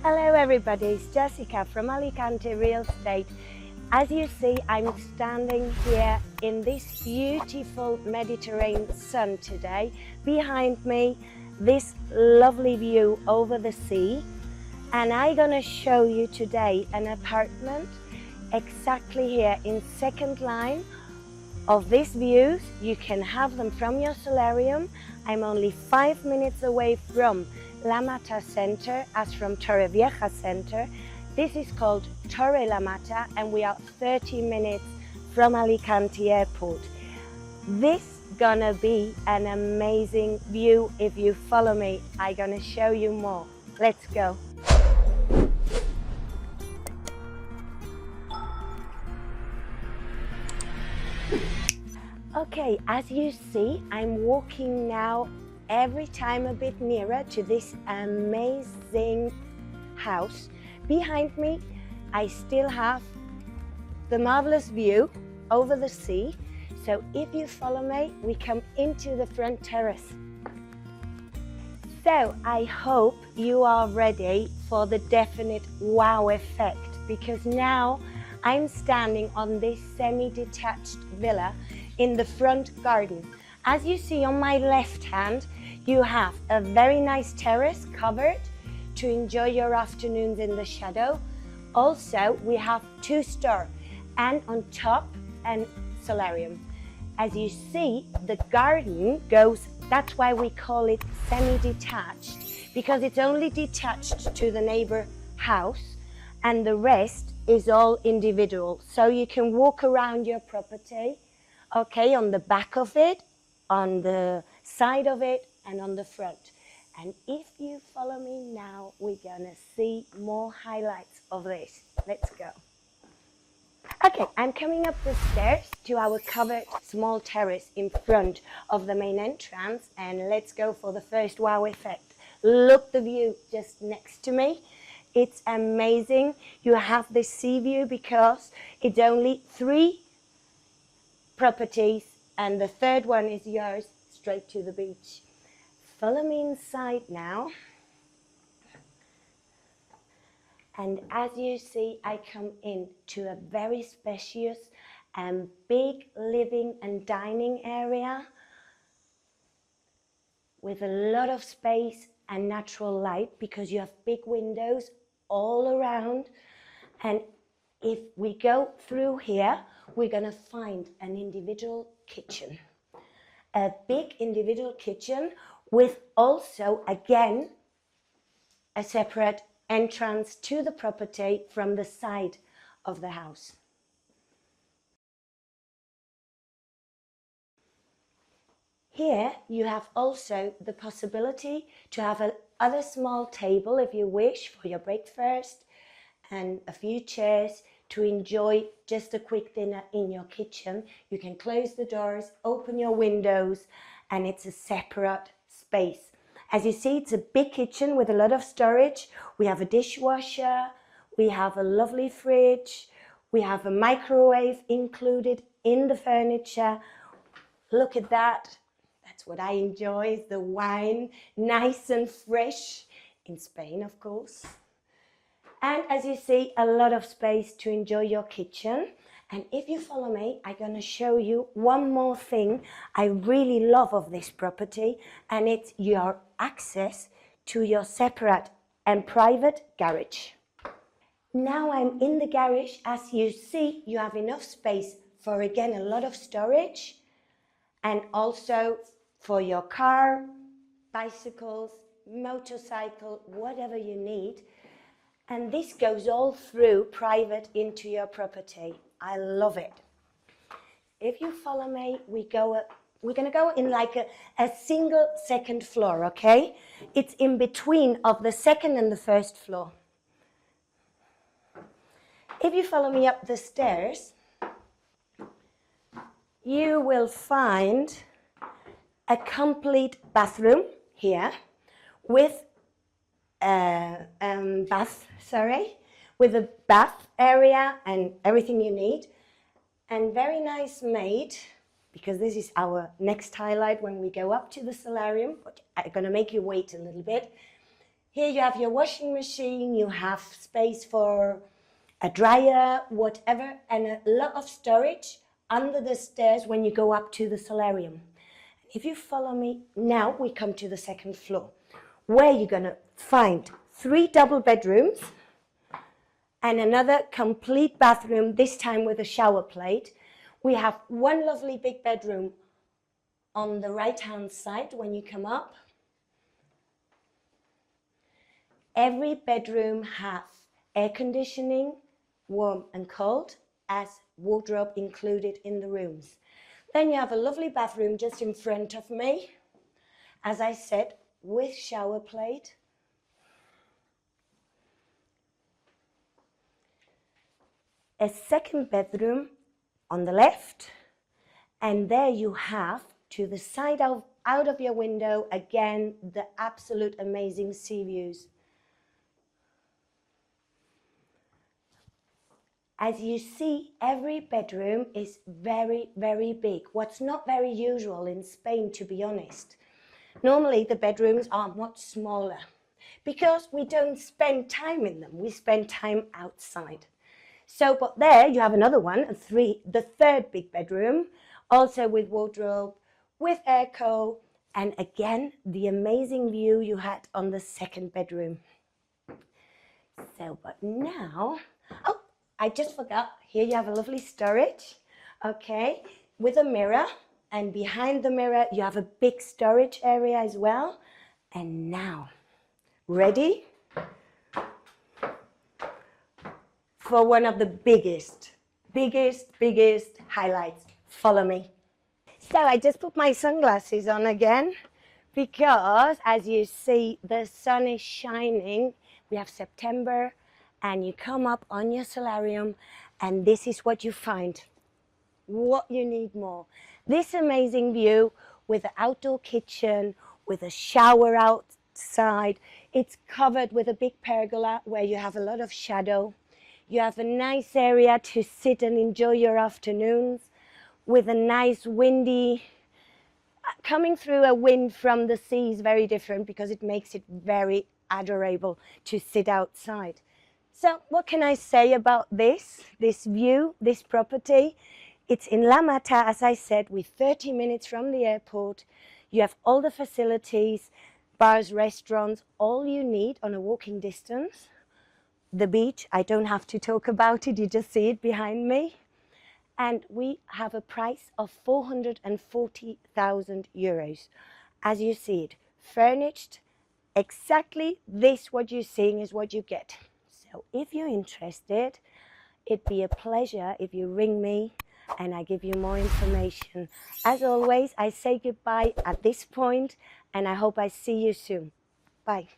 Hello everybody, it's Jessica from Alicante Real Estate. As you see, I'm standing here in this beautiful Mediterranean sun today. Behind me, this lovely view over the sea. And I'm gonna show you today an apartment exactly here in second line of these views. You can have them from your solarium. I'm only 5 minutes away from La Mata Center, as from Torrevieja Center. This is called Torre La Mata, and we are 30 minutes from Alicante Airport. This gonna be an amazing view. If you follow me, I'm gonna show you more. Let's go. Okay, as you see, I'm walking now every time a bit nearer to this amazing house. Behind me, I still have the marvelous view over the sea. So if you follow me, we come into the front terrace. So I hope you are ready for the definite wow effect, because now I'm standing on this semi-detached villa in the front garden. As you see on my left hand, you have a very nice terrace covered to enjoy your afternoons in the shadow. Also, we have 2-star, and on top, an solarium. As you see, the garden goes, that's why we call it semi-detached, because it's only detached to the neighbor house and the rest is all individual. So you can walk around your property, okay, on the back of it, on the side of it, and on the front. And if you follow me now, we're gonna see more highlights of this. Let's go. Okay, I'm coming up the stairs to our covered small terrace in front of the main entrance, and let's go for the first wow effect. Look the view just next to me. It's amazing. You have the sea view because it's only 3 properties and the third one is yours, straight to the beach. Follow me inside now. And as you see, I come in to a very spacious and big living and dining area with a lot of space and natural light, because you have big windows all around. And if we go through here, we're gonna find an individual kitchen. A big individual kitchen with also, again, a separate entrance to the property from the side of the house. Here you have also the possibility to have another small table if you wish for your breakfast, and a few chairs to enjoy just a quick dinner in your kitchen. You can close the doors, open your windows, and it's a separate space. As you see, it's a big kitchen with a lot of storage. We have a dishwasher, we have a lovely fridge, we have a microwave included in the furniture. Look at that. That's what I enjoy, is the wine, nice and fresh, in Spain, of course. And as you see, a lot of space to enjoy your kitchen. And if you follow me, I'm going to show you one more thing I really love of this property, and it's your access to your separate and private garage. Now I'm in the garage. As you see, you have enough space for, again, a lot of storage, and also for your car, bicycles, motorcycle, whatever you need. And this goes all through private into your property. I love it. If you follow me, we're going to go in like a single second floor, okay? It's in between of the second and the first floor. If you follow me up the stairs, you will find a complete bathroom here with with a bath area and everything you need, and very nice made, because this is our next highlight when we go up to the solarium, but I'm going to make you wait a little bit. Here you have your washing machine, you have space for a dryer, whatever, and a lot of storage under the stairs when you go up to the solarium. If you follow me, now we come to the second floor, where you're going to find 3 double bedrooms and another complete bathroom, this time with a shower plate. We have one lovely big bedroom on the right-hand side when you come up. Every bedroom has air conditioning, warm and cold, as wardrobe included in the rooms. Then you have a lovely bathroom just in front of me, as I said, with shower plate. A second bedroom on the left, and there you have, to the side out of your window, again, the absolute amazing sea views. As you see, every bedroom is very, very big. What's not very usual in Spain, to be honest. Normally the bedrooms are much smaller because we don't spend time in them. We spend time outside. So, but there you have another one, the third big bedroom, also with wardrobe, with airco, and again, the amazing view you had on the second bedroom. So, but now, oh, I just forgot, here you have a lovely storage, okay, with a mirror, and behind the mirror you have a big storage area as well. And now, ready for one of the biggest highlights. Follow me. So I just put my sunglasses on again because, as you see, the sun is shining. We have September, and you come up on your solarium, and this is what you find. What you need more. This amazing view with an outdoor kitchen, with a shower outside. It's covered with a big pergola where you have a lot of shadow. You have a nice area to sit and enjoy your afternoons with a nice windy, coming through a wind from the sea is very different because it makes it very adorable to sit outside. So what can I say about this view, this property? It's in La Mata, as I said, with 30 minutes from the airport. You have all the facilities, bars, restaurants, all you need on a walking distance. The beach, I don't have to talk about it, you just see it behind me. And we have a price of 440,000 euros. As you see it, furnished, exactly this what you're seeing is what you get. So if you're interested, it'd be a pleasure if you ring me and I give you more information. As always, I say goodbye at this point, and I hope I see you soon. Bye.